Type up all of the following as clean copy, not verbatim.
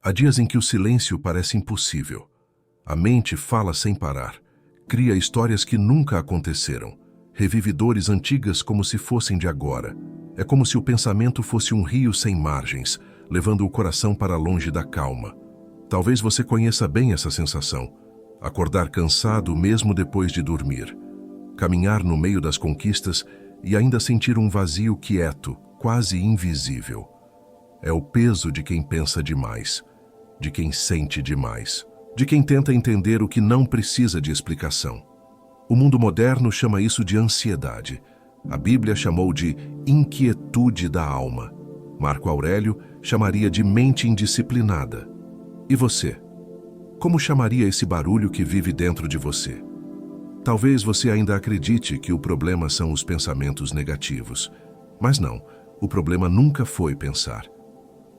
Há dias em que o silêncio parece impossível. A mente fala sem parar, cria histórias que nunca aconteceram, revive dores antigas como se fossem de agora. É como se o pensamento fosse um rio sem margens, levando o coração para longe da calma. Talvez você conheça bem essa sensação. Acordar cansado mesmo depois de dormir. Caminhar no meio das conquistas e ainda sentir um vazio quieto, quase invisível. É o peso de quem pensa demais, de quem sente demais, de quem tenta entender o que não precisa de explicação. O mundo moderno chama isso de ansiedade. A Bíblia chamou de inquietude da alma. Marco Aurélio chamaria de mente indisciplinada. E você? Como chamaria esse barulho que vive dentro de você? Talvez você ainda acredite que o problema são os pensamentos negativos. Mas não, o problema nunca foi pensar.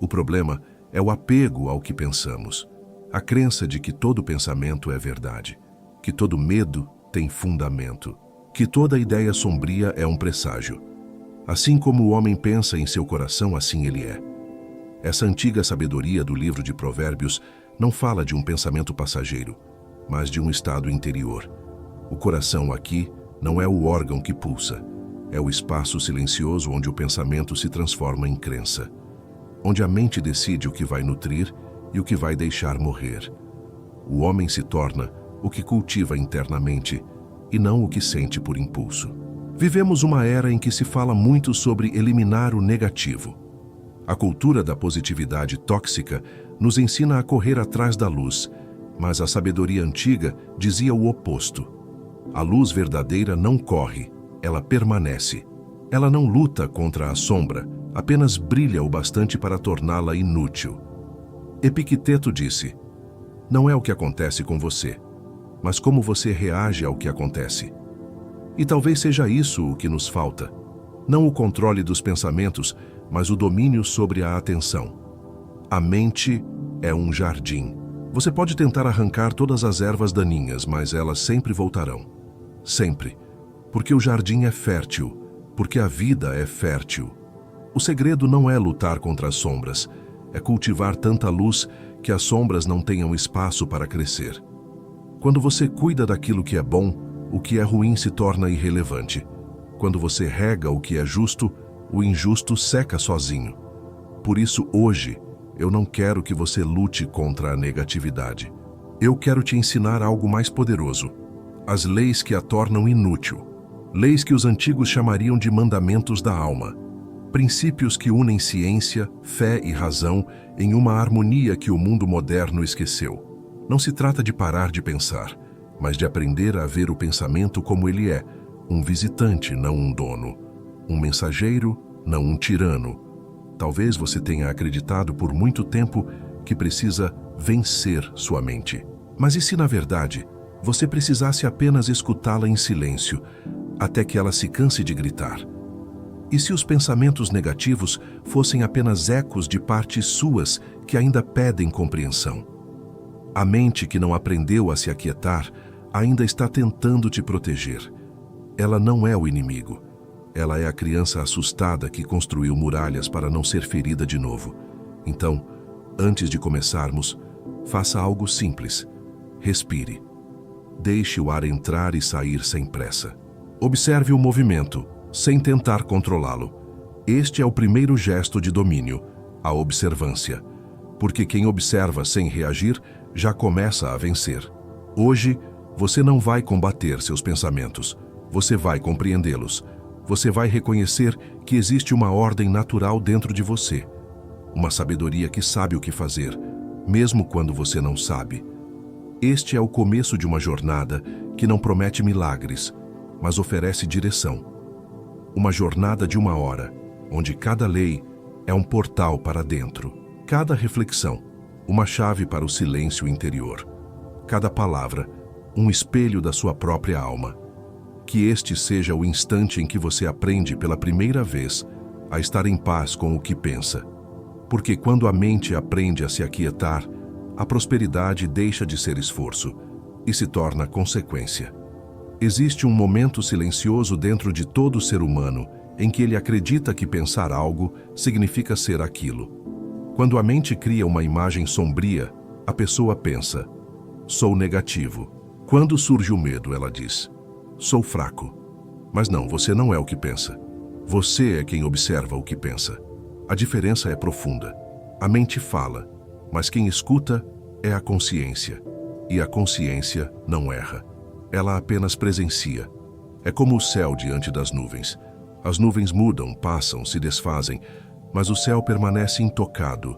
O problema é o apego ao que pensamos. A crença de que todo pensamento é verdade, que todo medo tem fundamento, que toda ideia sombria é um presságio. Assim como o homem pensa em seu coração, assim ele é. Essa antiga sabedoria do livro de Provérbios não fala de um pensamento passageiro, mas de um estado interior. O coração aqui não é o órgão que pulsa, é o espaço silencioso onde o pensamento se transforma em crença, onde a mente decide o que vai nutrir e o que vai deixar morrer. O homem se torna o que cultiva internamente e não o que sente por impulso. Vivemos uma era em que se fala muito sobre eliminar o negativo. A cultura da positividade tóxica nos ensina a correr atrás da luz, mas a sabedoria antiga dizia o oposto. A luz verdadeira não corre, ela permanece. Ela não luta contra a sombra, apenas brilha o bastante para torná-la inútil. Epicteto disse: não é o que acontece com você, mas como você reage ao que acontece. E talvez seja isso o que nos falta. Não o controle dos pensamentos, mas o domínio sobre a atenção. A mente é um jardim. Você pode tentar arrancar todas as ervas daninhas, mas elas sempre voltarão. Sempre. Porque o jardim é fértil, porque a vida é fértil. O segredo não é lutar contra as sombras, é cultivar tanta luz que as sombras não tenham espaço para crescer. Quando você cuida daquilo que é bom, o que é ruim se torna irrelevante. Quando você rega o que é justo, o injusto seca sozinho. Por isso, hoje, eu não quero que você lute contra a negatividade. Eu quero te ensinar algo mais poderoso. As leis que a tornam inútil. Leis que os antigos chamariam de mandamentos da alma. Princípios que unem ciência, fé e razão em uma harmonia que o mundo moderno esqueceu. Não se trata de parar de pensar, mas de aprender a ver o pensamento como ele é, um visitante, não um dono, um mensageiro, não um tirano. Talvez você tenha acreditado por muito tempo que precisa vencer sua mente. Mas e se, na verdade, você precisasse apenas escutá-la em silêncio, até que ela se canse de gritar? E se os pensamentos negativos fossem apenas ecos de partes suas que ainda pedem compreensão? A mente que não aprendeu a se aquietar ainda está tentando te proteger. Ela não é o inimigo. Ela é a criança assustada que construiu muralhas para não ser ferida de novo. Então, antes de começarmos, faça algo simples. Respire. Deixe o ar entrar e sair sem pressa. Observe o movimento, sem tentar controlá-lo. Este é o primeiro gesto de domínio, a observância. Porque quem observa sem reagir já começa a vencer. Hoje, você não vai combater seus pensamentos. Você vai compreendê-los. Você vai reconhecer que existe uma ordem natural dentro de você. Uma sabedoria que sabe o que fazer, mesmo quando você não sabe. Este é o começo de uma jornada que não promete milagres, mas oferece direção. Uma jornada de 1 hora, onde cada lei é um portal para dentro. Cada reflexão, uma chave para o silêncio interior. Cada palavra, um espelho da sua própria alma. Que este seja o instante em que você aprende pela primeira vez a estar em paz com o que pensa. Porque quando a mente aprende a se aquietar, a prosperidade deixa de ser esforço e se torna consequência. Existe um momento silencioso dentro de todo ser humano em que ele acredita que pensar algo significa ser aquilo. Quando a mente cria uma imagem sombria, a pessoa pensa: sou negativo. Quando surge o medo, ela diz: sou fraco. Mas não, você não é o que pensa. Você é quem observa o que pensa. A diferença é profunda. A mente fala, mas quem escuta é a consciência. E a consciência não erra. Ela apenas presencia. É como o céu diante das nuvens. As nuvens mudam, passam, se desfazem, mas o céu permanece intocado.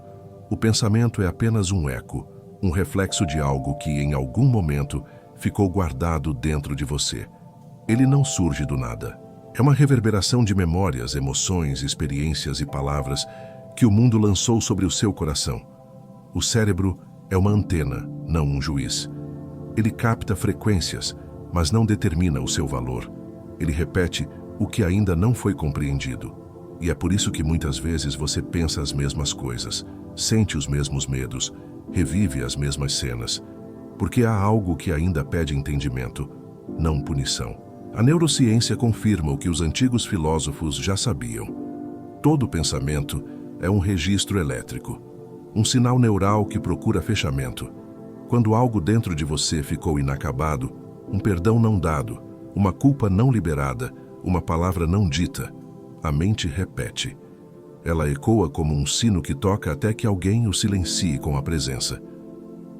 O pensamento é apenas um eco, um reflexo de algo que, em algum momento, ficou guardado dentro de você. Ele não surge do nada. É uma reverberação de memórias, emoções, experiências e palavras que o mundo lançou sobre o seu coração. O cérebro é uma antena, não um juiz. Ele capta frequências, mas não determina o seu valor. Ele repete o que ainda não foi compreendido. E é por isso que muitas vezes você pensa as mesmas coisas, sente os mesmos medos, revive as mesmas cenas. Porque há algo que ainda pede entendimento, não punição. A neurociência confirma o que os antigos filósofos já sabiam. Todo pensamento é um registro elétrico, um sinal neural que procura fechamento. Quando algo dentro de você ficou inacabado, um perdão não dado, uma culpa não liberada, uma palavra não dita, a mente repete. Ela ecoa como um sino que toca até que alguém o silencie com a presença.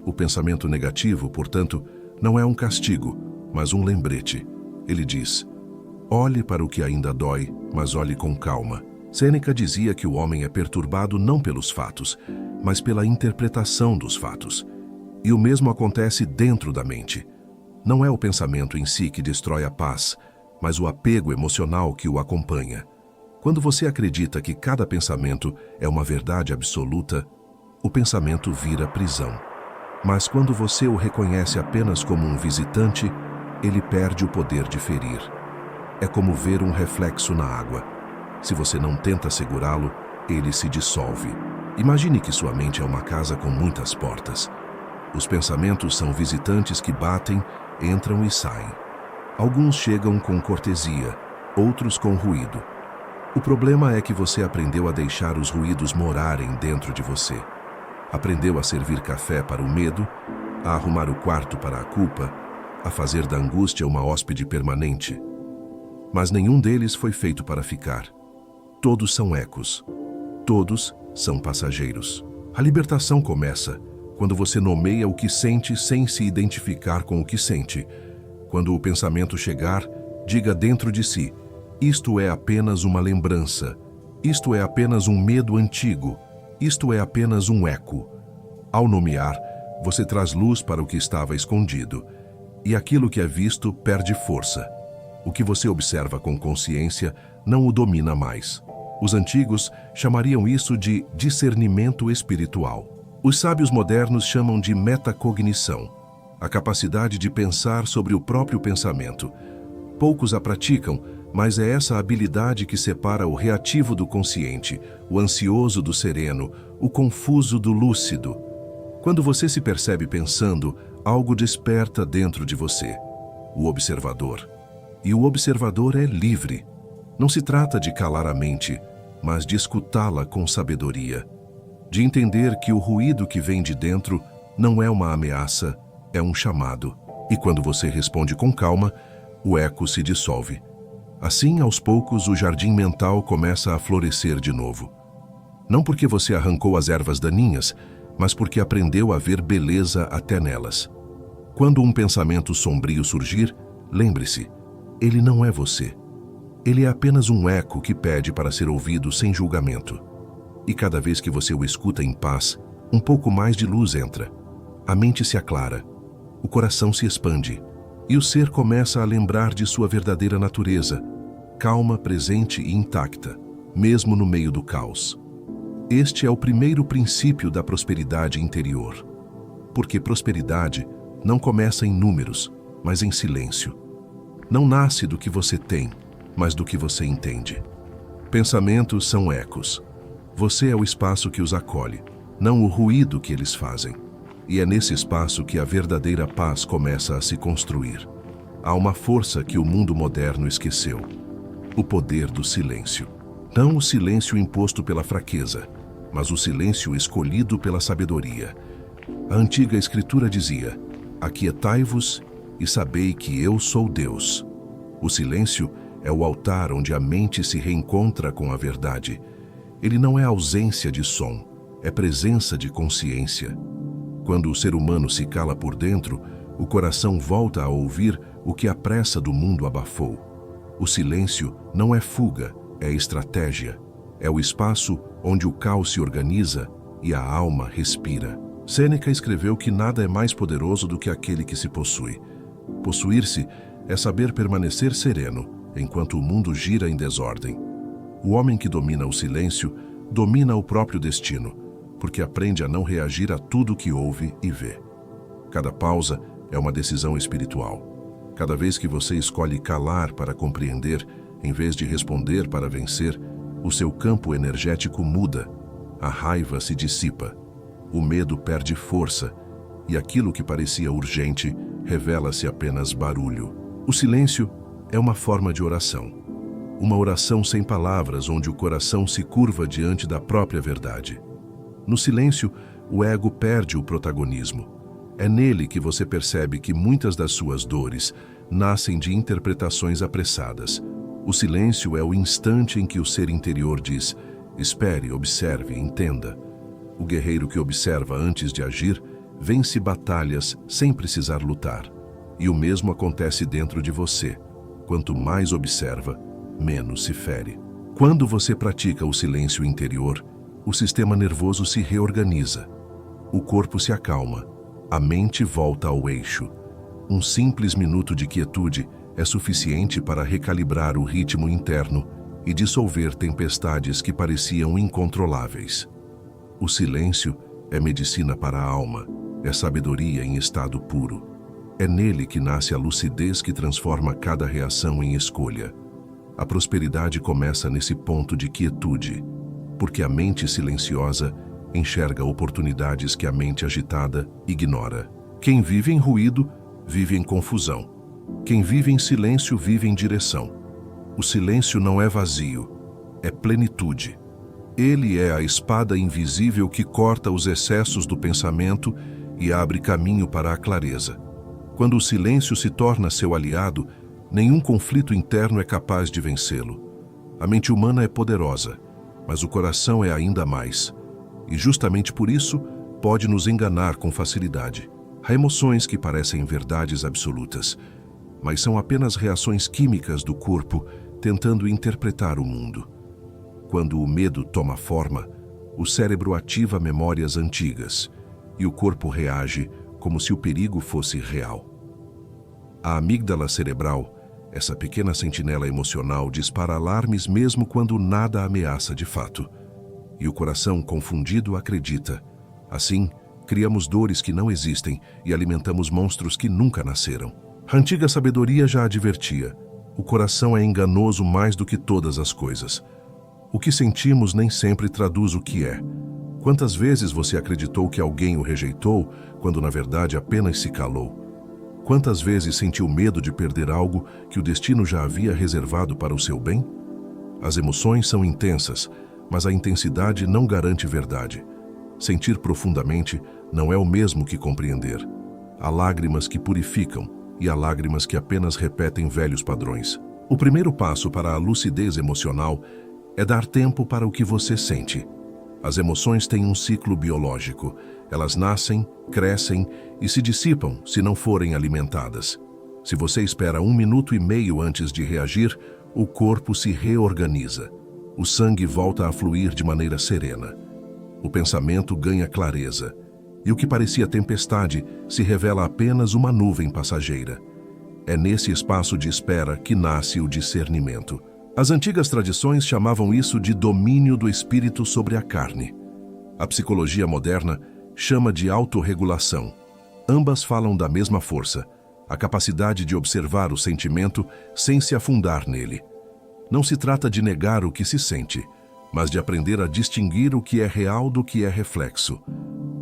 O pensamento negativo, portanto, não é um castigo, mas um lembrete. Ele diz: olhe para o que ainda dói, mas olhe com calma. Sêneca dizia que o homem é perturbado não pelos fatos, mas pela interpretação dos fatos. E o mesmo acontece dentro da mente. Não é o pensamento em si que destrói a paz, mas o apego emocional que o acompanha. Quando você acredita que cada pensamento é uma verdade absoluta, o pensamento vira prisão. Mas quando você o reconhece apenas como um visitante, ele perde o poder de ferir. É como ver um reflexo na água. Se você não tenta segurá-lo, ele se dissolve. Imagine que sua mente é uma casa com muitas portas. Os pensamentos são visitantes que batem, entram e saem. Alguns chegam com cortesia, outros com ruído. O problema é que você aprendeu a deixar os ruídos morarem dentro de você. Aprendeu a servir café para o medo, a arrumar o quarto para a culpa, a fazer da angústia uma hóspede permanente. Mas nenhum deles foi feito para ficar. Todos são ecos. Todos são passageiros. A libertação começa quando você nomeia o que sente sem se identificar com o que sente. Quando o pensamento chegar, diga dentro de si: isto é apenas uma lembrança. Isto é apenas um medo antigo. Isto é apenas um eco. Ao nomear, você traz luz para o que estava escondido. E aquilo que é visto perde força. O que você observa com consciência não o domina mais. Os antigos chamariam isso de discernimento espiritual. Os sábios modernos chamam de metacognição, a capacidade de pensar sobre o próprio pensamento. Poucos a praticam, mas é essa habilidade que separa o reativo do consciente, o ansioso do sereno, o confuso do lúcido. Quando você se percebe pensando, algo desperta dentro de você, o observador. E o observador é livre. Não se trata de calar a mente, mas de escutá-la com sabedoria. De entender que o ruído que vem de dentro não é uma ameaça, é um chamado. E quando você responde com calma, o eco se dissolve. Assim, aos poucos, o jardim mental começa a florescer de novo. Não porque você arrancou as ervas daninhas, mas porque aprendeu a ver beleza até nelas. Quando um pensamento sombrio surgir, lembre-se, ele não é você. Ele é apenas um eco que pede para ser ouvido sem julgamento. E cada vez que você o escuta em paz, um pouco mais de luz entra. A mente se aclara, o coração se expande, e o ser começa a lembrar de sua verdadeira natureza, calma, presente e intacta, mesmo no meio do caos. Este é o primeiro princípio da prosperidade interior. Porque prosperidade não começa em números, mas em silêncio. Não nasce do que você tem, mas do que você entende. Pensamentos são ecos. Você é o espaço que os acolhe, não o ruído que eles fazem. E é nesse espaço que a verdadeira paz começa a se construir. Há uma força que o mundo moderno esqueceu: o poder do silêncio. Não o silêncio imposto pela fraqueza, mas o silêncio escolhido pela sabedoria. A antiga escritura dizia: aquietai-vos e sabei que eu sou Deus. O silêncio é o altar onde a mente se reencontra com a verdade. Ele não é ausência de som, é presença de consciência. Quando o ser humano se cala por dentro, o coração volta a ouvir o que a pressa do mundo abafou. O silêncio não é fuga, é estratégia. É o espaço onde o caos se organiza e a alma respira. Sêneca escreveu que nada é mais poderoso do que aquele que se possui. Possuir-se é saber permanecer sereno, enquanto o mundo gira em desordem. O homem que domina o silêncio domina o próprio destino, porque aprende a não reagir a tudo que ouve e vê. Cada pausa é uma decisão espiritual. Cada vez que você escolhe calar para compreender, em vez de responder para vencer, o seu campo energético muda, a raiva se dissipa, o medo perde força e aquilo que parecia urgente revela-se apenas barulho. O silêncio é uma forma de oração. Uma oração sem palavras, onde o coração se curva diante da própria verdade. No silêncio, o ego perde o protagonismo. É nele que você percebe que muitas das suas dores nascem de interpretações apressadas. O silêncio é o instante em que o ser interior diz: espere, observe, entenda. O guerreiro que observa antes de agir vence batalhas sem precisar lutar. E o mesmo acontece dentro de você. Quanto mais observa, menos se fere. Quando você pratica o silêncio interior, o sistema nervoso se reorganiza. O corpo se acalma. A mente volta ao eixo. Um simples minuto de quietude é suficiente para recalibrar o ritmo interno e dissolver tempestades que pareciam incontroláveis. O silêncio é medicina para a alma, é sabedoria em estado puro. É nele que nasce a lucidez que transforma cada reação em escolha. A prosperidade começa nesse ponto de quietude, porque a mente silenciosa enxerga oportunidades que a mente agitada ignora. Quem vive em ruído, vive em confusão. Quem vive em silêncio, vive em direção. O silêncio não é vazio, é plenitude. Ele é a espada invisível que corta os excessos do pensamento e abre caminho para a clareza. Quando o silêncio se torna seu aliado, nenhum conflito interno é capaz de vencê-lo. A mente humana é poderosa, mas o coração é ainda mais. E justamente por isso, pode nos enganar com facilidade. Há emoções que parecem verdades absolutas, mas são apenas reações químicas do corpo tentando interpretar o mundo. Quando o medo toma forma, o cérebro ativa memórias antigas e o corpo reage como se o perigo fosse real. A amígdala cerebral, essa pequena sentinela emocional, dispara alarmes mesmo quando nada ameaça de fato. E o coração, confundido, acredita. Assim, criamos dores que não existem e alimentamos monstros que nunca nasceram. A antiga sabedoria já advertia: o coração é enganoso mais do que todas as coisas. O que sentimos nem sempre traduz o que é. Quantas vezes você acreditou que alguém o rejeitou, quando na verdade apenas se calou? Quantas vezes sentiu medo de perder algo que o destino já havia reservado para o seu bem? As emoções são intensas, mas a intensidade não garante verdade. Sentir profundamente não é o mesmo que compreender. Há lágrimas que purificam e há lágrimas que apenas repetem velhos padrões. O primeiro passo para a lucidez emocional é dar tempo para o que você sente. As emoções têm um ciclo biológico. Elas nascem, crescem e se dissipam se não forem alimentadas. Se você espera 1 minuto e meio antes de reagir, o corpo se reorganiza. O sangue volta a fluir de maneira serena. O pensamento ganha clareza. E o que parecia tempestade se revela apenas uma nuvem passageira. É nesse espaço de espera que nasce o discernimento. As antigas tradições chamavam isso de domínio do espírito sobre a carne. A psicologia moderna chama de autorregulação. Ambas falam da mesma força, a capacidade de observar o sentimento sem se afundar nele. Não se trata de negar o que se sente, mas de aprender a distinguir o que é real do que é reflexo,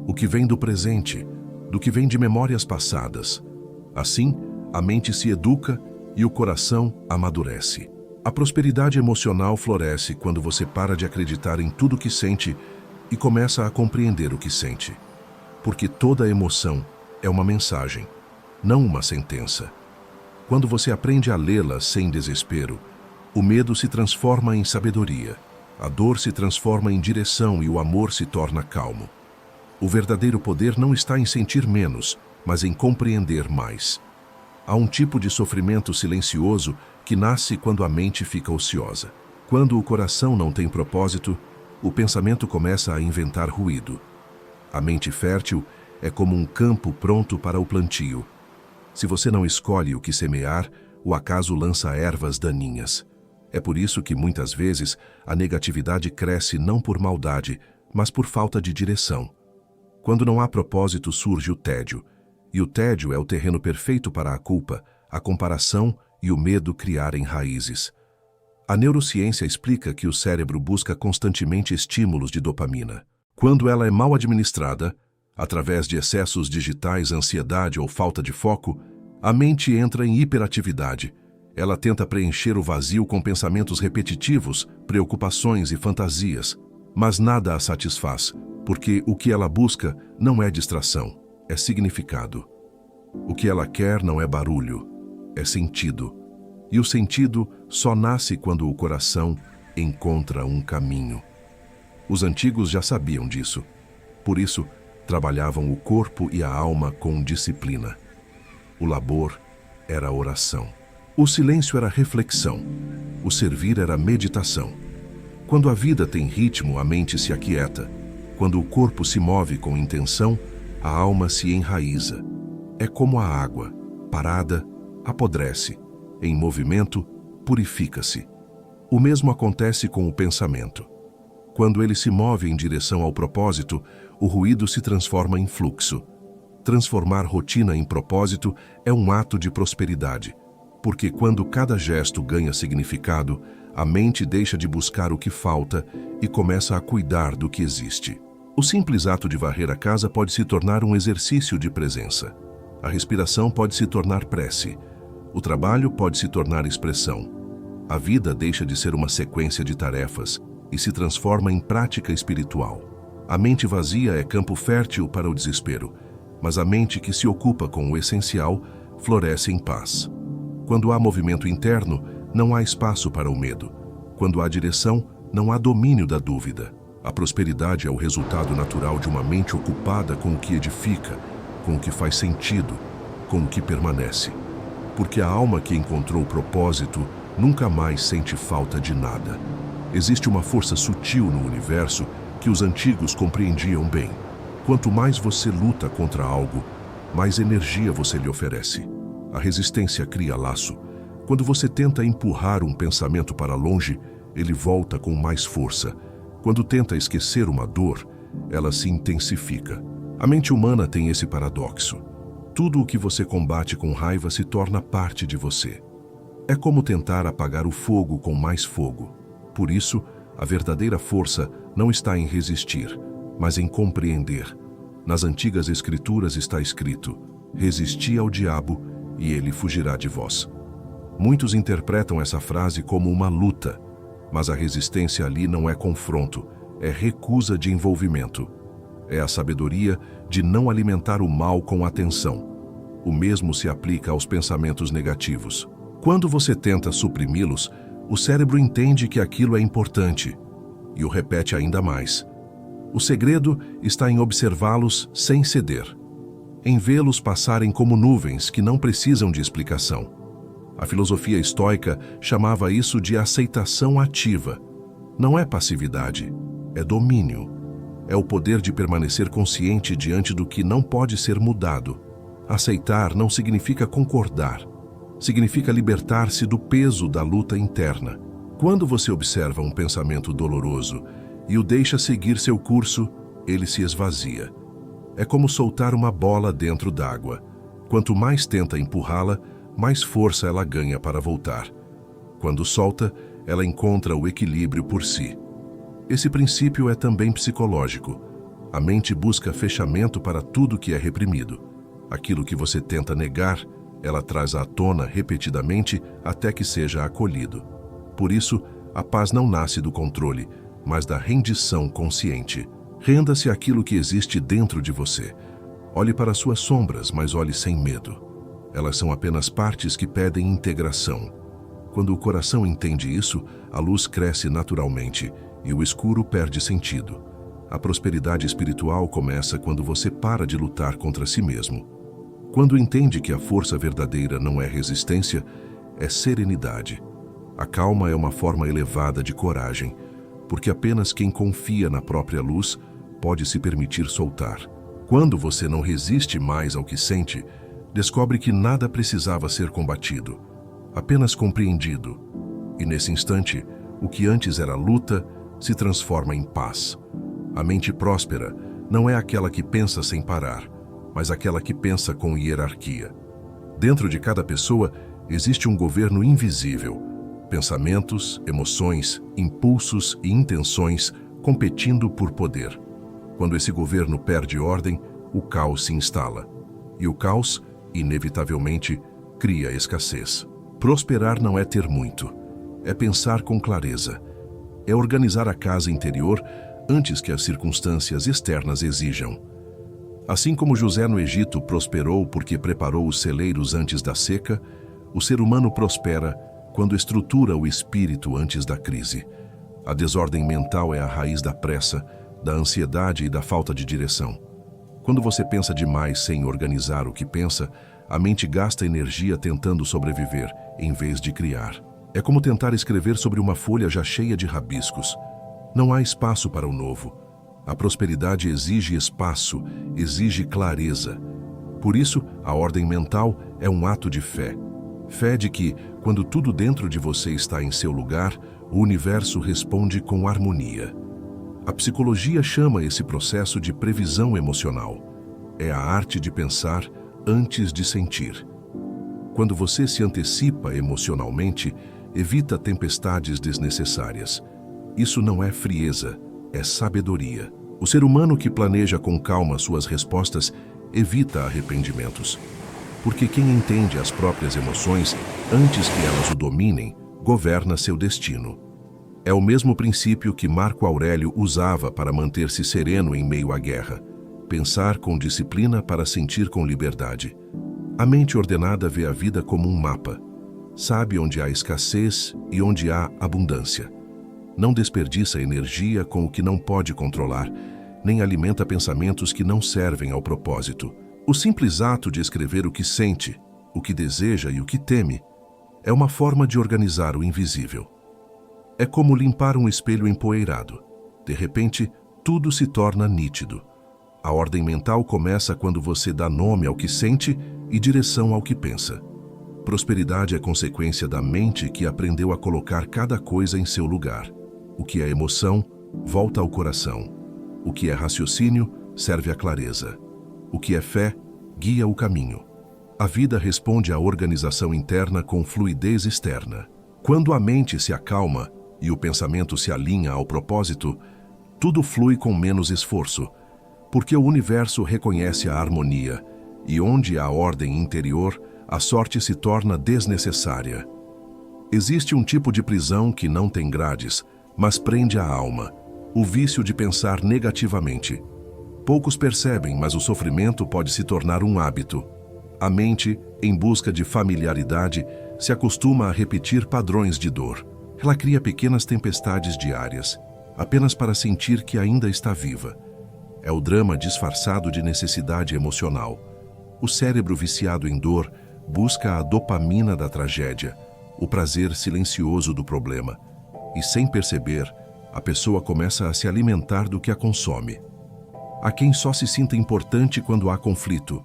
o que vem do presente, do que vem de memórias passadas. Assim, a mente se educa e o coração amadurece. A prosperidade emocional floresce quando você para de acreditar em tudo que sente e começa a compreender o que sente. Porque toda emoção é uma mensagem, não uma sentença. Quando você aprende a lê-la sem desespero, o medo se transforma em sabedoria, a dor se transforma em direção e o amor se torna calmo. O verdadeiro poder não está em sentir menos, mas em compreender mais. Há um tipo de sofrimento silencioso que nasce quando a mente fica ociosa. Quando o coração não tem propósito, o pensamento começa a inventar ruído. A mente fértil é como um campo pronto para o plantio. Se você não escolhe o que semear, o acaso lança ervas daninhas. É por isso que, muitas vezes, a negatividade cresce não por maldade, mas por falta de direção. Quando não há propósito, surge o tédio. E o tédio é o terreno perfeito para a culpa, a comparação e o medo criarem raízes. A neurociência explica que o cérebro busca constantemente estímulos de dopamina. Quando ela é mal administrada, através de excessos digitais, ansiedade ou falta de foco, a mente entra em hiperatividade. Ela tenta preencher o vazio com pensamentos repetitivos, preocupações e fantasias. Mas nada a satisfaz, porque o que ela busca não é distração, é significado. O que ela quer não é barulho, é sentido. E o sentido só nasce quando o coração encontra um caminho. Os antigos já sabiam disso. Por isso, trabalhavam o corpo e a alma com disciplina. O labor era oração. O silêncio era reflexão. O servir era meditação. Quando a vida tem ritmo, a mente se aquieta. Quando o corpo se move com intenção, a alma se enraiza. É como a água, parada, apodrece. Em movimento, purifica-se. O mesmo acontece com o pensamento. Quando ele se move em direção ao propósito, o ruído se transforma em fluxo. Transformar rotina em propósito é um ato de prosperidade, porque quando cada gesto ganha significado, a mente deixa de buscar o que falta e começa a cuidar do que existe. O simples ato de varrer a casa pode se tornar um exercício de presença. A respiração pode se tornar prece. O trabalho pode se tornar expressão. A vida deixa de ser uma sequência de tarefas e se transforma em prática espiritual. A mente vazia é campo fértil para o desespero, mas a mente que se ocupa com o essencial floresce em paz. Quando há movimento interno, não há espaço para o medo. Quando há direção, não há domínio da dúvida. A prosperidade é o resultado natural de uma mente ocupada com o que edifica, com o que faz sentido, com o que permanece. Porque a alma que encontrou o propósito nunca mais sente falta de nada. Existe uma força sutil no universo que os antigos compreendiam bem. Quanto mais você luta contra algo, mais energia você lhe oferece. A resistência cria laço. Quando você tenta empurrar um pensamento para longe, ele volta com mais força. Quando tenta esquecer uma dor, ela se intensifica. A mente humana tem esse paradoxo. Tudo o que você combate com raiva se torna parte de você. É como tentar apagar o fogo com mais fogo. Por isso, a verdadeira força não está em resistir, mas em compreender. Nas antigas escrituras está escrito: resisti ao diabo e ele fugirá de vós. Muitos interpretam essa frase como uma luta, mas a resistência ali não é confronto, é recusa de envolvimento. É a sabedoria de não alimentar o mal com atenção. O mesmo se aplica aos pensamentos negativos. Quando você tenta suprimi-los, o cérebro entende que aquilo é importante e o repete ainda mais. O segredo está em observá-los sem ceder, em vê-los passarem como nuvens que não precisam de explicação. A filosofia estoica chamava isso de aceitação ativa. Não é passividade, é domínio. É o poder de permanecer consciente diante do que não pode ser mudado. Aceitar não significa concordar. Significa libertar-se do peso da luta interna. Quando você observa um pensamento doloroso e o deixa seguir seu curso, ele se esvazia. É como soltar uma bola dentro d'água. Quanto mais tenta empurrá-la, mais força ela ganha para voltar. Quando solta, ela encontra o equilíbrio por si. Esse princípio é também psicológico. A mente busca fechamento para tudo que é reprimido. Aquilo que você tenta negar, ela traz à tona repetidamente até que seja acolhido. Por isso, a paz não nasce do controle, mas da rendição consciente. Renda-se àquilo que existe dentro de você. Olhe para suas sombras, mas olhe sem medo. Elas são apenas partes que pedem integração. Quando o coração entende isso, a luz cresce naturalmente e o escuro perde sentido. A prosperidade espiritual começa quando você para de lutar contra si mesmo. Quando entende que a força verdadeira não é resistência, é serenidade. A calma é uma forma elevada de coragem, porque apenas quem confia na própria luz pode se permitir soltar. Quando você não resiste mais ao que sente, descobre que nada precisava ser combatido, apenas compreendido. E nesse instante, o que antes era luta se transforma em paz. A mente próspera não é aquela que pensa sem parar, mas aquela que pensa com hierarquia. Dentro de cada pessoa existe um governo invisível, pensamentos, emoções, impulsos e intenções competindo por poder. Quando esse governo perde ordem, o caos se instala. E o caos, inevitavelmente, cria escassez. Prosperar não é ter muito, é pensar com clareza. É organizar a casa interior antes que as circunstâncias externas exijam. Assim como José no Egito prosperou porque preparou os celeiros antes da seca, o ser humano prospera quando estrutura o espírito antes da crise. A desordem mental é a raiz da pressa, da ansiedade e da falta de direção. Quando você pensa demais sem organizar o que pensa, a mente gasta energia tentando sobreviver, em vez de criar. É como tentar escrever sobre uma folha já cheia de rabiscos. Não há espaço para o novo. A prosperidade exige espaço, exige clareza. Por isso, a ordem mental é um ato de fé. Fé de que, quando tudo dentro de você está em seu lugar, o universo responde com harmonia. A psicologia chama esse processo de previsão emocional. É a arte de pensar antes de sentir. Quando você se antecipa emocionalmente, evita tempestades desnecessárias. Isso não é frieza, é sabedoria. O ser humano que planeja com calma suas respostas evita arrependimentos. Porque quem entende as próprias emoções antes que elas o dominem, governa seu destino. É o mesmo princípio que Marco Aurélio usava para manter-se sereno em meio à guerra. Pensar com disciplina para sentir com liberdade. A mente ordenada vê a vida como um mapa. Sabe onde há escassez e onde há abundância. Não desperdiça energia com o que não pode controlar, nem alimenta pensamentos que não servem ao propósito. O simples ato de escrever o que sente, o que deseja e o que teme, é uma forma de organizar o invisível. É como limpar um espelho empoeirado. De repente, tudo se torna nítido. A ordem mental começa quando você dá nome ao que sente e direção ao que pensa. Prosperidade é consequência da mente que aprendeu a colocar cada coisa em seu lugar. O que é emoção, volta ao coração. O que é raciocínio, serve à clareza. O que é fé, guia o caminho. A vida responde à organização interna com fluidez externa. Quando a mente se acalma e o pensamento se alinha ao propósito, tudo flui com menos esforço, porque o universo reconhece a harmonia, e onde há ordem interior, a sorte se torna desnecessária. Existe um tipo de prisão que não tem grades, mas prende a alma, o vício de pensar negativamente. Poucos percebem, mas o sofrimento pode se tornar um hábito. A mente, em busca de familiaridade, se acostuma a repetir padrões de dor. Ela cria pequenas tempestades diárias, apenas para sentir que ainda está viva. É o drama disfarçado de necessidade emocional. O cérebro viciado em dor busca a dopamina da tragédia, o prazer silencioso do problema. E sem perceber, a pessoa começa a se alimentar do que a consome. Há quem só se sinta importante quando há conflito,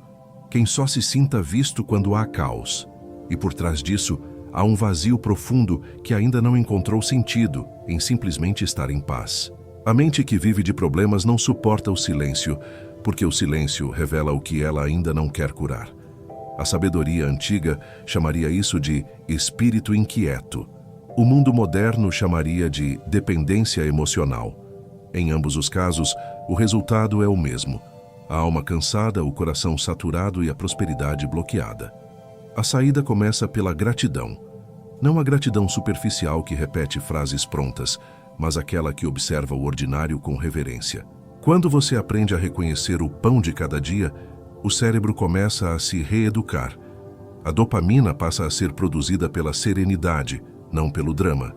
quem só se sinta visto quando há caos. E por trás disso, há um vazio profundo que ainda não encontrou sentido em simplesmente estar em paz. A mente que vive de problemas não suporta o silêncio, porque o silêncio revela o que ela ainda não quer curar. A sabedoria antiga chamaria isso de espírito inquieto. O mundo moderno chamaria de dependência emocional. Em ambos os casos, o resultado é o mesmo. A alma cansada, o coração saturado e a prosperidade bloqueada. A saída começa pela gratidão. Não a gratidão superficial que repete frases prontas, mas aquela que observa o ordinário com reverência. Quando você aprende a reconhecer o pão de cada dia, o cérebro começa a se reeducar. A dopamina passa a ser produzida pela serenidade, não pelo drama.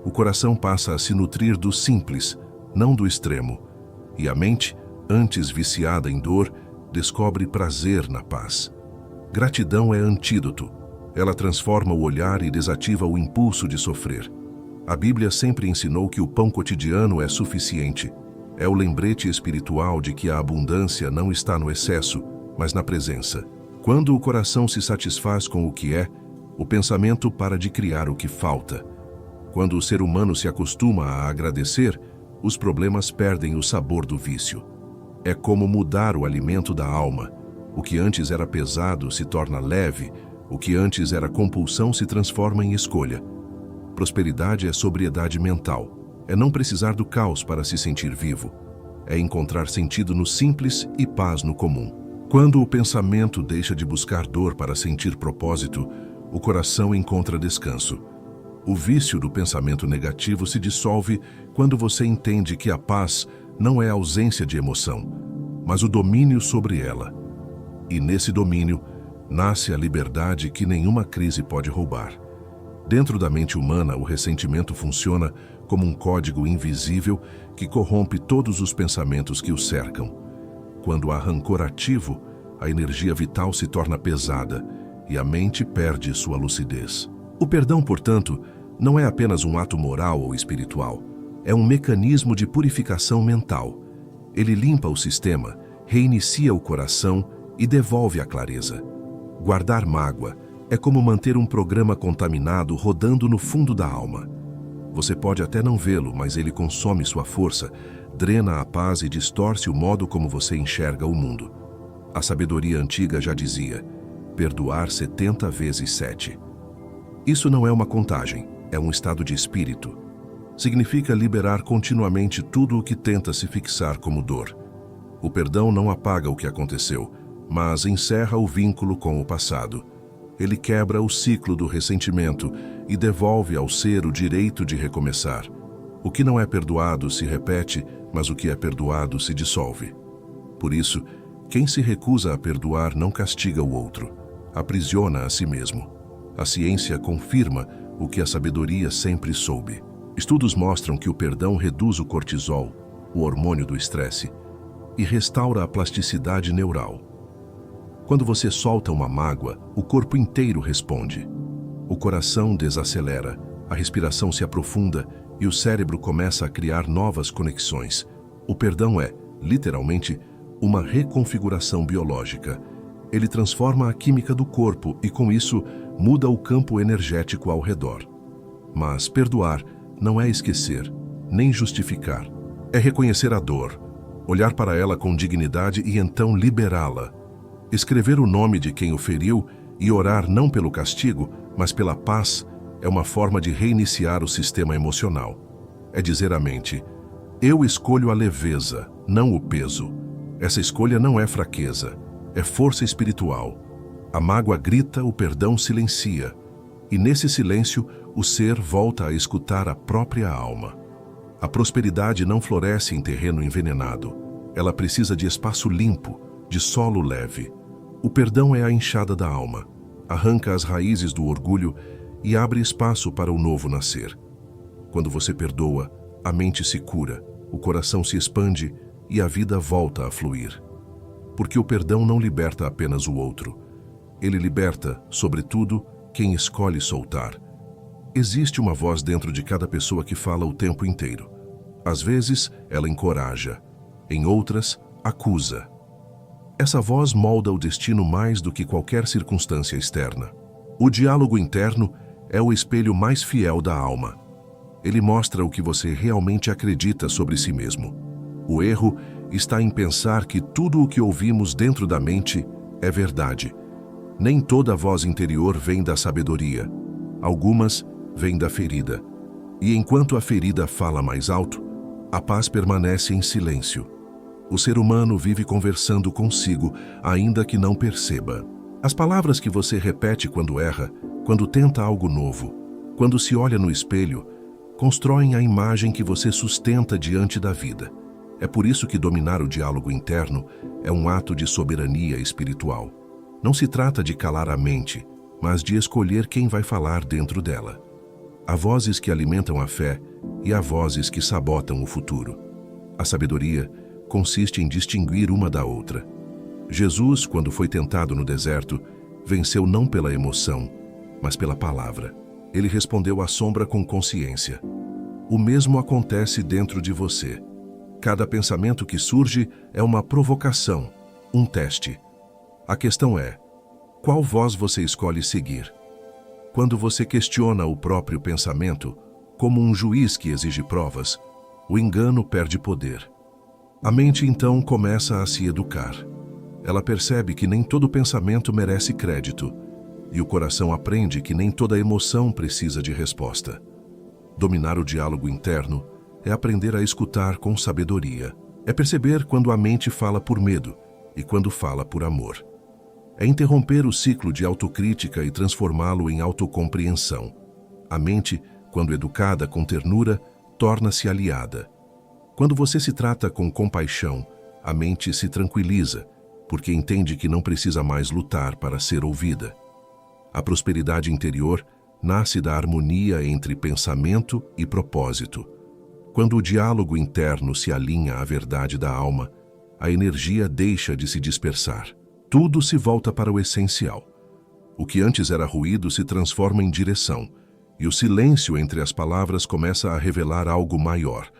O coração passa a se nutrir do simples, não do extremo. E a mente, antes viciada em dor, descobre prazer na paz. Gratidão é antídoto. Ela transforma o olhar e desativa o impulso de sofrer. A Bíblia sempre ensinou que o pão cotidiano é suficiente. É o lembrete espiritual de que a abundância não está no excesso, mas na presença. Quando o coração se satisfaz com o que é, o pensamento para de criar o que falta. Quando o ser humano se acostuma a agradecer, os problemas perdem o sabor do vício. É como mudar o alimento da alma. O que antes era pesado se torna leve, o que antes era compulsão se transforma em escolha. Prosperidade é sobriedade mental. É não precisar do caos para se sentir vivo. É encontrar sentido no simples e paz no comum. Quando o pensamento deixa de buscar dor para sentir propósito, o coração encontra descanso. O vício do pensamento negativo se dissolve quando você entende que a paz não é a ausência de emoção, mas o domínio sobre ela. E nesse domínio, nasce a liberdade que nenhuma crise pode roubar. Dentro da mente humana, o ressentimento funciona como um código invisível que corrompe todos os pensamentos que o cercam. Quando há rancor ativo, a energia vital se torna pesada e a mente perde sua lucidez. O perdão, portanto, não é apenas um ato moral ou espiritual. É um mecanismo de purificação mental. Ele limpa o sistema, reinicia o coração e devolve a clareza. Guardar mágoa é como manter um programa contaminado rodando no fundo da alma. Você pode até não vê-lo, mas ele consome sua força, drena a paz e distorce o modo como você enxerga o mundo. A sabedoria antiga já dizia: perdoar 70 vezes 7. Isso não é uma contagem, é um estado de espírito. Significa liberar continuamente tudo o que tenta se fixar como dor. O perdão não apaga o que aconteceu, mas encerra o vínculo com o passado. Ele quebra o ciclo do ressentimento e devolve ao ser o direito de recomeçar. O que não é perdoado se repete, mas o que é perdoado se dissolve. Por isso, quem se recusa a perdoar não castiga o outro, aprisiona a si mesmo. A ciência confirma o que a sabedoria sempre soube. Estudos mostram que o perdão reduz o cortisol, o hormônio do estresse, e restaura a plasticidade neural. Quando você solta uma mágoa, o corpo inteiro responde. O coração desacelera, a respiração se aprofunda e o cérebro começa a criar novas conexões. O perdão é, literalmente, uma reconfiguração biológica. Ele transforma a química do corpo e, com isso, muda o campo energético ao redor. Mas perdoar não é esquecer, nem justificar. É reconhecer a dor, olhar para ela com dignidade e então liberá-la. Escrever o nome de quem o feriu e orar não pelo castigo, mas pela paz, é uma forma de reiniciar o sistema emocional. É dizer à mente: eu escolho a leveza, não o peso. Essa escolha não é fraqueza, é força espiritual. A mágoa grita, o perdão silencia. E nesse silêncio, o ser volta a escutar a própria alma. A prosperidade não floresce em terreno envenenado. Ela precisa de espaço limpo, de solo leve. O perdão é a enxada da alma. Arranca as raízes do orgulho e abre espaço para o novo nascer. Quando você perdoa, a mente se cura, o coração se expande e a vida volta a fluir. Porque o perdão não liberta apenas o outro. Ele liberta, sobretudo, quem escolhe soltar. Existe uma voz dentro de cada pessoa que fala o tempo inteiro. Às vezes, ela encoraja. Em outras, acusa. Essa voz molda o destino mais do que qualquer circunstância externa. O diálogo interno é o espelho mais fiel da alma. Ele mostra o que você realmente acredita sobre si mesmo. O erro está em pensar que tudo o que ouvimos dentro da mente é verdade. Nem toda voz interior vem da sabedoria. Algumas vêm da ferida. E enquanto a ferida fala mais alto, a paz permanece em silêncio. O ser humano vive conversando consigo, ainda que não perceba. As palavras que você repete quando erra, quando tenta algo novo, quando se olha no espelho, constroem a imagem que você sustenta diante da vida. É por isso que dominar o diálogo interno é um ato de soberania espiritual. Não se trata de calar a mente, mas de escolher quem vai falar dentro dela. Há vozes que alimentam a fé e há vozes que sabotam o futuro. A sabedoria consiste em distinguir uma da outra. Jesus, quando foi tentado no deserto, venceu não pela emoção, mas pela palavra. Ele respondeu à sombra com consciência. O mesmo acontece dentro de você. Cada pensamento que surge é uma provocação, um teste. A questão é, qual voz você escolhe seguir? Quando você questiona o próprio pensamento, como um juiz que exige provas, o engano perde poder. A mente então começa a se educar. Ela percebe que nem todo pensamento merece crédito, e o coração aprende que nem toda emoção precisa de resposta. Dominar o diálogo interno é aprender a escutar com sabedoria. É perceber quando a mente fala por medo e quando fala por amor. É interromper o ciclo de autocrítica e transformá-lo em autocompreensão. A mente, quando educada com ternura, torna-se aliada. Quando você se trata com compaixão, a mente se tranquiliza, porque entende que não precisa mais lutar para ser ouvida. A prosperidade interior nasce da harmonia entre pensamento e propósito. Quando o diálogo interno se alinha à verdade da alma, a energia deixa de se dispersar. Tudo se volta para o essencial. O que antes era ruído se transforma em direção, e o silêncio entre as palavras começa a revelar algo maior,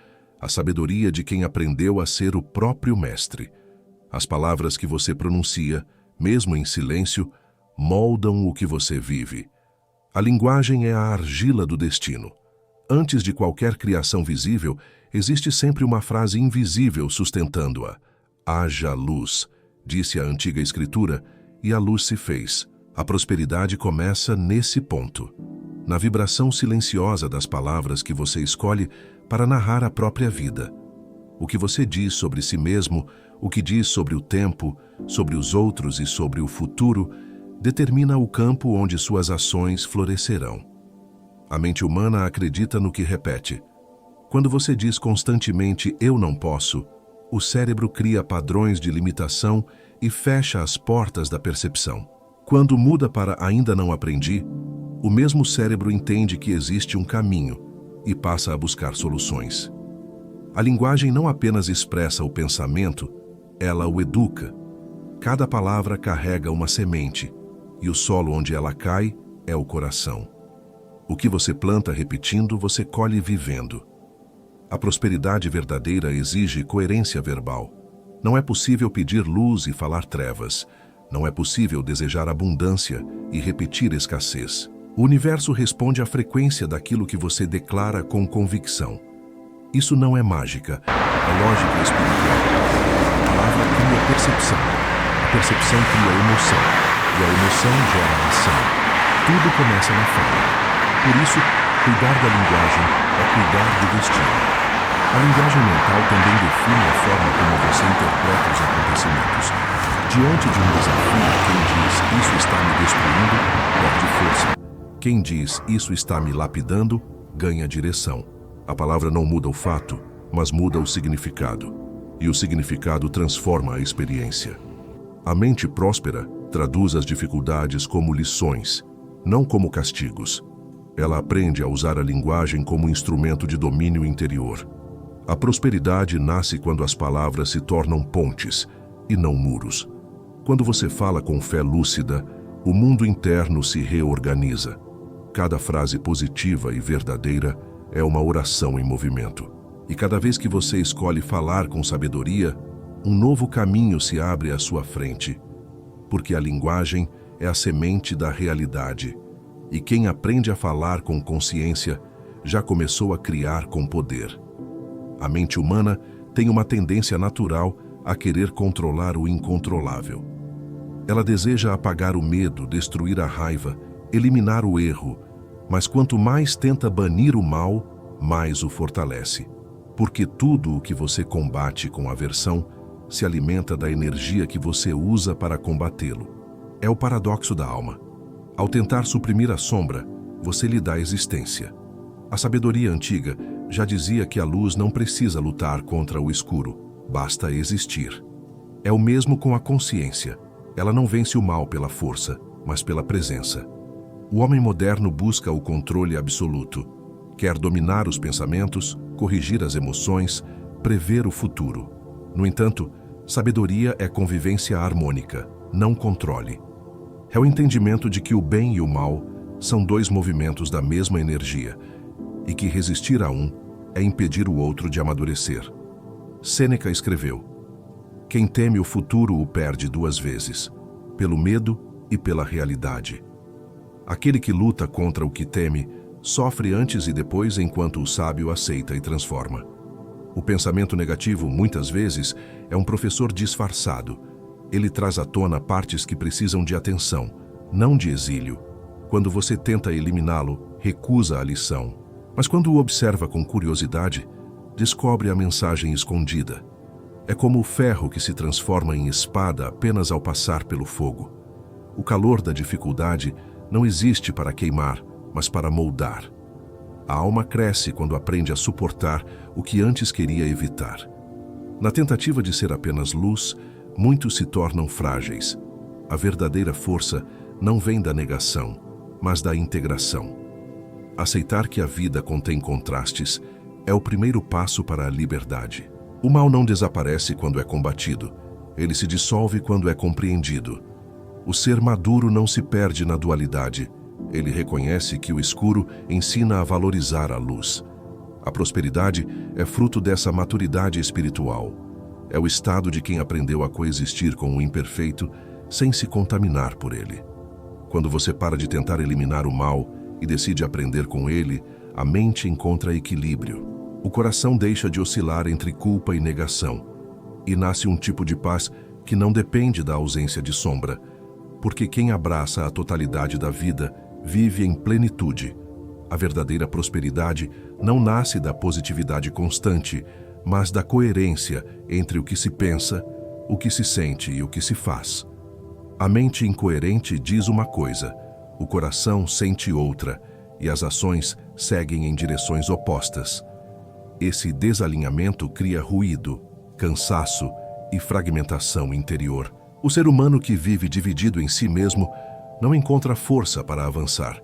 a sabedoria de quem aprendeu a ser o próprio mestre. As palavras que você pronuncia, mesmo em silêncio, moldam o que você vive. A linguagem é a argila do destino. Antes de qualquer criação visível, existe sempre uma frase invisível sustentando-a. Haja luz, disse a antiga escritura, e a luz se fez. A prosperidade começa nesse ponto, na vibração silenciosa das palavras que você escolhe para narrar a própria vida. O que você diz sobre si mesmo, o que diz sobre o tempo, sobre os outros e sobre o futuro, determina o campo onde suas ações florescerão. A mente humana acredita no que repete. Quando você diz constantemente "eu não posso", o cérebro cria padrões de limitação e fecha as portas da percepção. Quando muda para "ainda não aprendi", o mesmo cérebro entende que existe um caminho e passa a buscar soluções. A linguagem não apenas expressa o pensamento, ela o educa. Cada palavra carrega uma semente, e o solo onde ela cai é o coração. O que você planta repetindo, você colhe vivendo. A prosperidade verdadeira exige coerência verbal. Não é possível pedir luz e falar trevas. Não é possível desejar abundância e repetir escassez. O universo responde à frequência daquilo que você declara com convicção. Isso não é mágica, é lógica espiritual. A palavra cria percepção. A percepção cria emoção. E a emoção gera ação. Tudo começa na fala. Por isso, cuidar da linguagem é cuidar do destino. A linguagem mental também define a forma como você interpreta os acontecimentos. Diante de um desafio, quem diz "isso está me destruindo" perde força. Quem diz "isso está me lapidando" ganha direção. A palavra não muda o fato, mas muda o significado. E o significado transforma a experiência. A mente próspera traduz as dificuldades como lições, não como castigos. Ela aprende a usar a linguagem como instrumento de domínio interior. A prosperidade nasce quando as palavras se tornam pontes e não muros. Quando você fala com fé lúcida, o mundo interno se reorganiza. Cada frase positiva e verdadeira é uma oração em movimento. E cada vez que você escolhe falar com sabedoria, um novo caminho se abre à sua frente. Porque a linguagem é a semente da realidade. E quem aprende a falar com consciência já começou a criar com poder. A mente humana tem uma tendência natural a querer controlar o incontrolável. Ela deseja apagar o medo, destruir a raiva, eliminar o erro, mas quanto mais tenta banir o mal, mais o fortalece. Porque tudo o que você combate com aversão se alimenta da energia que você usa para combatê-lo. É o paradoxo da alma. Ao tentar suprimir a sombra, você lhe dá existência. A sabedoria antiga já dizia que a luz não precisa lutar contra o escuro. basta existir. É o mesmo com a consciência. Ela não vence o mal pela força, mas pela presença. O homem moderno busca o controle absoluto. Quer dominar os pensamentos, corrigir as emoções, prever o futuro. No entanto, sabedoria é convivência harmônica, não controle. É o entendimento de que o bem e o mal são dois movimentos da mesma energia e que resistir a um é impedir o outro de amadurecer. Sêneca escreveu: quem teme o futuro o perde duas vezes, pelo medo e pela realidade. Aquele que luta contra o que teme sofre antes e depois, enquanto o sábio aceita e transforma. O pensamento negativo, muitas vezes, é um professor disfarçado. Ele traz à tona partes que precisam de atenção, não de exílio. Quando você tenta eliminá-lo, recusa a lição. Mas quando o observa com curiosidade, descobre a mensagem escondida. É como o ferro que se transforma em espada apenas ao passar pelo fogo. O calor da dificuldade não existe para queimar, mas para moldar. A alma cresce quando aprende a suportar o que antes queria evitar. Na tentativa de ser apenas luz, muitos se tornam frágeis. A verdadeira força não vem da negação, mas da integração. Aceitar que a vida contém contrastes é o primeiro passo para a liberdade. O mal não desaparece quando é combatido, ele se dissolve quando é compreendido. O ser maduro não se perde na dualidade, ele reconhece que o escuro ensina a valorizar a luz. A prosperidade é fruto dessa maturidade espiritual. É o estado de quem aprendeu a coexistir com o imperfeito sem se contaminar por ele. Quando você para de tentar eliminar o mal e decide aprender com ele, a mente encontra equilíbrio. O coração deixa de oscilar entre culpa e negação, e nasce um tipo de paz que não depende da ausência de sombra, porque quem abraça a totalidade da vida vive em plenitude. A verdadeira prosperidade não nasce da positividade constante, mas da coerência entre o que se pensa, o que se sente e o que se faz. A mente incoerente diz uma coisa, o coração sente outra, e as ações seguem em direções opostas. Esse desalinhamento cria ruído, cansaço e fragmentação interior. O ser humano que vive dividido em si mesmo não encontra força para avançar,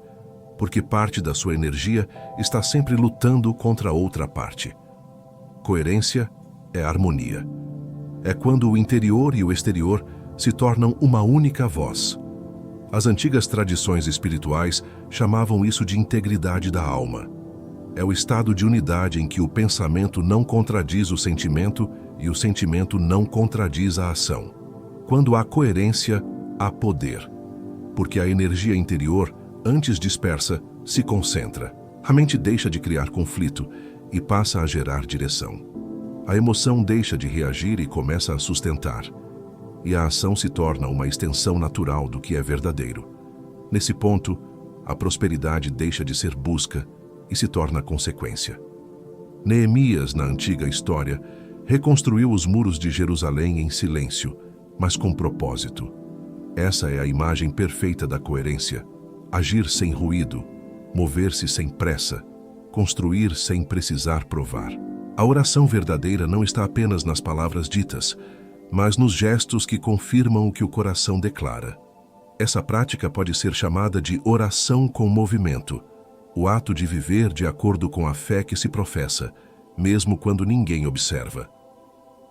porque parte da sua energia está sempre lutando contra outra parte. Coerência é harmonia. É quando o interior e o exterior se tornam uma única voz. As antigas tradições espirituais chamavam isso de integridade da alma. É o estado de unidade em que o pensamento não contradiz o sentimento e o sentimento não contradiz a ação. Quando há coerência, há poder, porque a energia interior, antes dispersa, se concentra. A mente deixa de criar conflito e passa a gerar direção. A emoção deixa de reagir e começa a sustentar. E a ação se torna uma extensão natural do que é verdadeiro. Nesse ponto, a prosperidade deixa de ser busca e se torna consequência. Neemias, na antiga história, reconstruiu os muros de Jerusalém em silêncio, mas com propósito. Essa é a imagem perfeita da coerência. Agir sem ruído, mover-se sem pressa, construir sem precisar provar. A oração verdadeira não está apenas nas palavras ditas, mas nos gestos que confirmam o que o coração declara. Essa prática pode ser chamada de oração com movimento, o ato de viver de acordo com a fé que se professa, mesmo quando ninguém observa.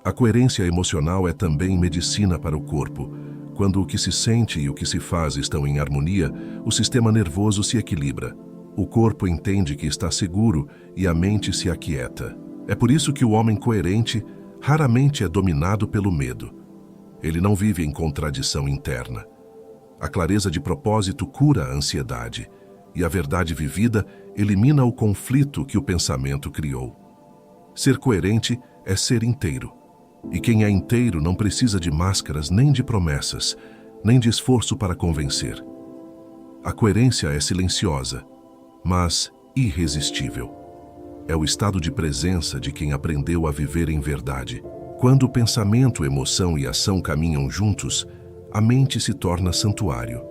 A coerência emocional é também medicina para o corpo. Quando o que se sente e o que se faz estão em harmonia, o sistema nervoso se equilibra. O corpo entende que está seguro e a mente se aquieta. É por isso que o homem coerente raramente é dominado pelo medo. Ele não vive em contradição interna. A clareza de propósito cura a ansiedade, e a verdade vivida elimina o conflito que o pensamento criou. Ser coerente é ser inteiro. E quem é inteiro não precisa de máscaras nem de promessas, nem de esforço para convencer. A coerência é silenciosa, mas irresistível. É o estado de presença de quem aprendeu a viver em verdade. Quando o pensamento, emoção e ação caminham juntos, a mente se torna santuário.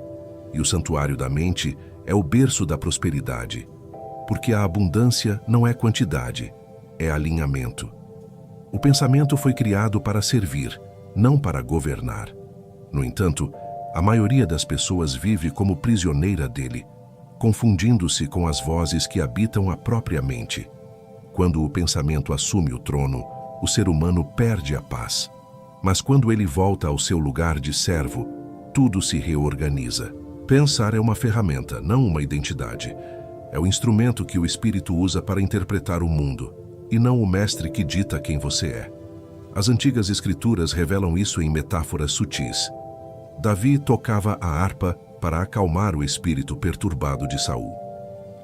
E o santuário da mente é o berço da prosperidade, porque a abundância não é quantidade, é alinhamento. O pensamento foi criado para servir, não para governar. No entanto, a maioria das pessoas vive como prisioneira dele, confundindo-se com as vozes que habitam a própria mente. Quando o pensamento assume o trono, o ser humano perde a paz. Mas quando ele volta ao seu lugar de servo, tudo se reorganiza. Pensar é uma ferramenta, não uma identidade. É o instrumento que o espírito usa para interpretar o mundo, e não o mestre que dita quem você é. As antigas escrituras revelam isso em metáforas sutis. Davi tocava a harpa para acalmar o espírito perturbado de Saul.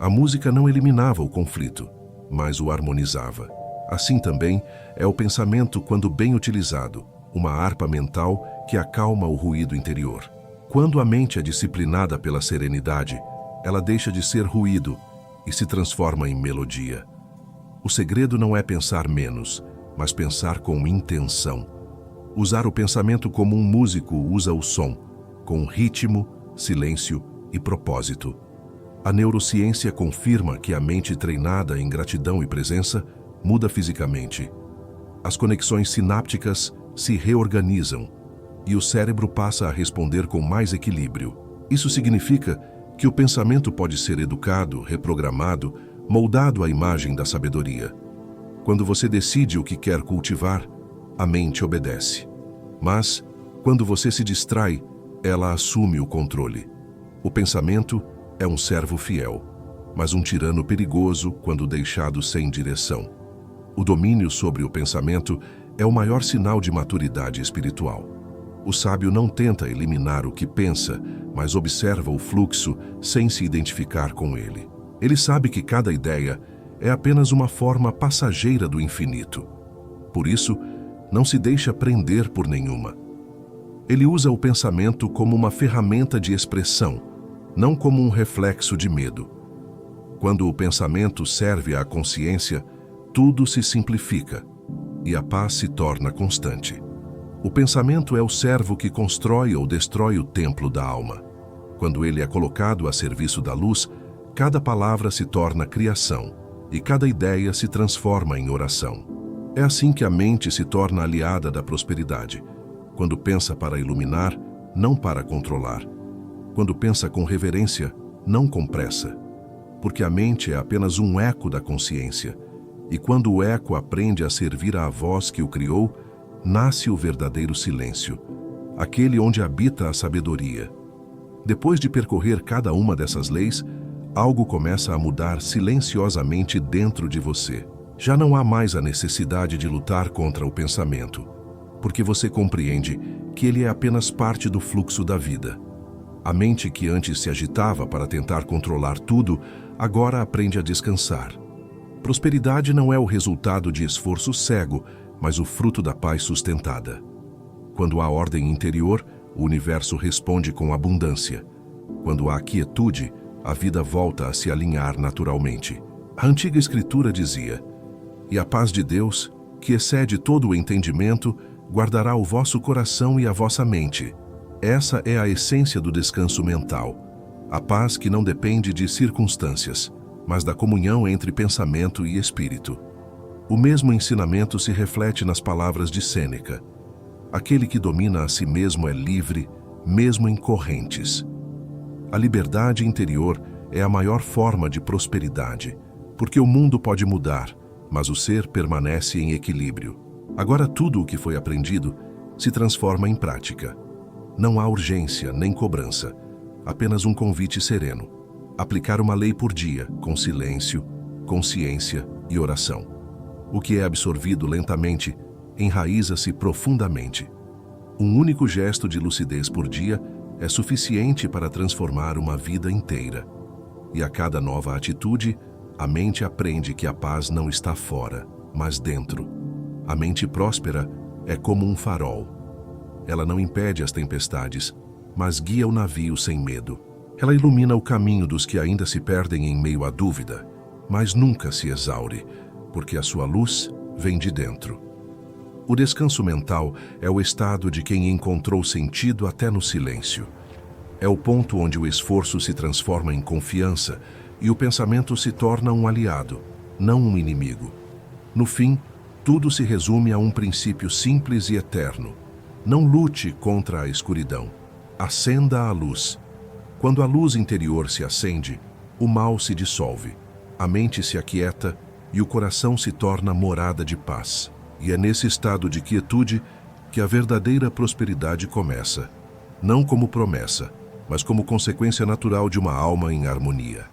A música não eliminava o conflito, mas o harmonizava. Assim também é o pensamento quando bem utilizado, uma harpa mental que acalma o ruído interior. Quando a mente é disciplinada pela serenidade, ela deixa de ser ruído e se transforma em melodia. O segredo não é pensar menos, mas pensar com intenção. Usar o pensamento como um músico usa o som, com ritmo, silêncio e propósito. A neurociência confirma que a mente treinada em gratidão e presença muda fisicamente. As conexões sinápticas se reorganizam e o cérebro passa a responder com mais equilíbrio. Isso significa que o pensamento pode ser educado, reprogramado, moldado à imagem da sabedoria. Quando você decide o que quer cultivar, a mente obedece. Mas, quando você se distrai, ela assume o controle. O pensamento é um servo fiel, mas um tirano perigoso quando deixado sem direção. O domínio sobre o pensamento é o maior sinal de maturidade espiritual. O sábio não tenta eliminar o que pensa, mas observa o fluxo sem se identificar com ele. Ele sabe que cada ideia é apenas uma forma passageira do infinito. Por isso, não se deixa prender por nenhuma. Ele usa o pensamento como uma ferramenta de expressão, não como um reflexo de medo. Quando o pensamento serve à consciência, tudo se simplifica e a paz se torna constante. O pensamento é o servo que constrói ou destrói o templo da alma. Quando ele é colocado a serviço da luz, cada palavra se torna criação e cada ideia se transforma em oração. É assim que a mente se torna aliada da prosperidade, quando pensa para iluminar, não para controlar. Quando pensa com reverência, não com pressa. Porque a mente é apenas um eco da consciência, e quando o eco aprende a servir à voz que o criou, nasce o verdadeiro silêncio, aquele onde habita a sabedoria. Depois de percorrer cada uma dessas leis, algo começa a mudar silenciosamente dentro de você. Já não há mais a necessidade de lutar contra o pensamento, porque você compreende que ele é apenas parte do fluxo da vida. A mente que antes se agitava para tentar controlar tudo, agora aprende a descansar. Prosperidade não é o resultado de esforço cego, mas o fruto da paz sustentada. Quando há ordem interior, o universo responde com abundância. Quando há quietude, a vida volta a se alinhar naturalmente. A antiga escritura dizia: "E a paz de Deus, que excede todo o entendimento, guardará o vosso coração e a vossa mente." Essa é a essência do descanso mental. A paz que não depende de circunstâncias, mas da comunhão entre pensamento e espírito. O mesmo ensinamento se reflete nas palavras de Sêneca: "Aquele que domina a si mesmo é livre, mesmo em correntes." A liberdade interior é a maior forma de prosperidade, porque o mundo pode mudar, mas o ser permanece em equilíbrio. Agora tudo o que foi aprendido se transforma em prática. Não há urgência nem cobrança, apenas um convite sereno. Aplicar uma lei por dia, com silêncio, consciência e oração. O que é absorvido lentamente enraiza-se profundamente. Um único gesto de lucidez por dia é suficiente para transformar uma vida inteira. E a cada nova atitude, a mente aprende que a paz não está fora, mas dentro. A mente próspera é como um farol. Ela não impede as tempestades, mas guia o navio sem medo. Ela ilumina o caminho dos que ainda se perdem em meio à dúvida, mas nunca se exaure, porque a sua luz vem de dentro. O descanso mental é o estado de quem encontrou sentido até no silêncio. É o ponto onde o esforço se transforma em confiança e o pensamento se torna um aliado, não um inimigo. No fim, Tudo se resume a um princípio simples e eterno. Não lute contra a escuridão. Acenda a luz. Quando a luz interior se acende, o mal se dissolve, a mente se aquieta e o coração se torna morada de paz. E é nesse estado de quietude que a verdadeira prosperidade começa, não como promessa, mas como consequência natural de uma alma em harmonia.